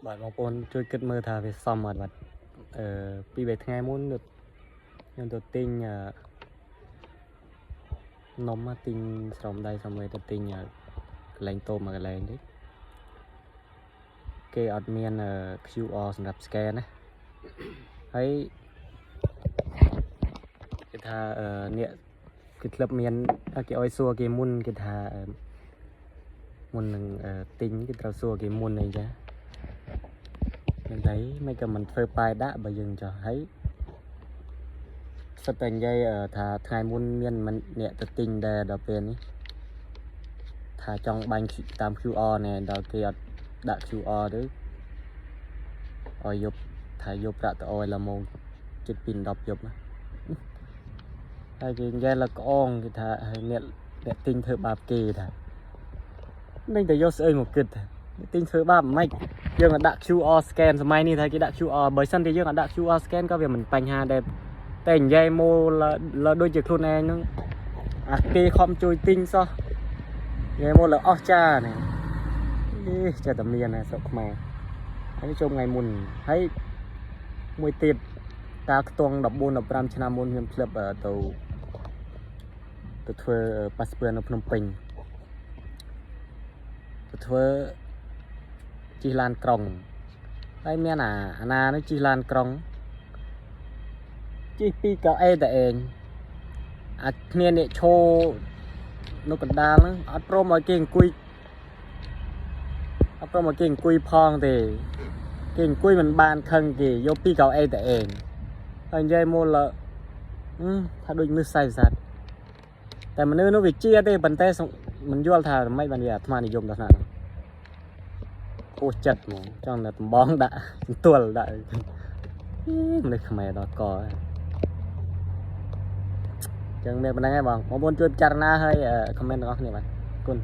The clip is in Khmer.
bạn bóng ôn chơi kết mơ thà về xong mà bạn bị về ngày muốn được nhưng tôi tin nóng mà tin xong đây xong rồi tôi tin lạnh tôm mà cái lạnh đấy cái admin QR สำหรับ scan นะហើយគេថាអ្នកគេធ្លាប់មានគេឲ្យសួរគេមុនគេថាមុននឹងទិញគេត្រូវសួរគេមុនអីចាយ៉ាងđấyមិនក៏មិនធ្វើប៉ាយដាក់បើយើងចុះហើយសិតតែនិយាយថាថ្ងៃមុនមានមិនអ្នកទៅទិញដែរដល់ពេលនេះថាចង់បាញ់តាម QR ណែដល់គេអត់ដាក់ QR ទៅឲ្យយប់ថាយប់ប្រាក់ទៅឲ្យละម៉ោងជិតពី10យប់ណាហើយគេនិយាយឡើងក្អងគេថាអ្នកទិញធ្វើបាបគេថានឹងតែយកស្អីមកគិតថាទិញធ្វើបាបមិនយើងអាចដាក់ QR scan សម័យនេះថាគេដាក់ QR បើសិនតែយើងអាចដាក់ QR scan ក៏វាមិនបញ្ហាដែរតែនិយាយមកលើដូចជាខ្លួនឯងហ្នឹងអាគេខំជួយទិញសោះនិយាយមកលើអស់ចានេះចេះតែមានណាស្រុកខ្មែរហើយចូលថ្ងៃមុនហើយមួយទៀតតាខ្ទង់14 15ឆ្នាំមុនខ្ញុំធ្លាប់ទៅធ្វើប៉ាសពតនៅភ្នំពេញទៅធ្វើជិះឡានក្រុងហើយមានអាណានោះជិះឡានក្រុងជិះពីកៅអីតែឯងអាគ្នាអ្នកឈោនៅកណ្ដាលហ្នឹងអត់ព្រមឲ្យគេអង្គុយផងទេគេអង្គុយមិនបានខឹងគេយកពីកៅអីតែឯងហើយនិយាយមកថាដូចមឹសសៃសាត់តែមនុស្សនោះវាជាទេប៉ុន្តែមិនយល់ថាមិនបានវាអាត្មានិយមដល់ណាពោះចិត្តហ្មងចង់តែដំបងដាក់ទល់ដាក់មនុស្សខ្មែរដល់កចឹងមានប៉ុណ្ណឹងឯងបងប្អូនជួយពិចារណាហើយខមមិនទាំងអស់គ្នាបាទអរគុណ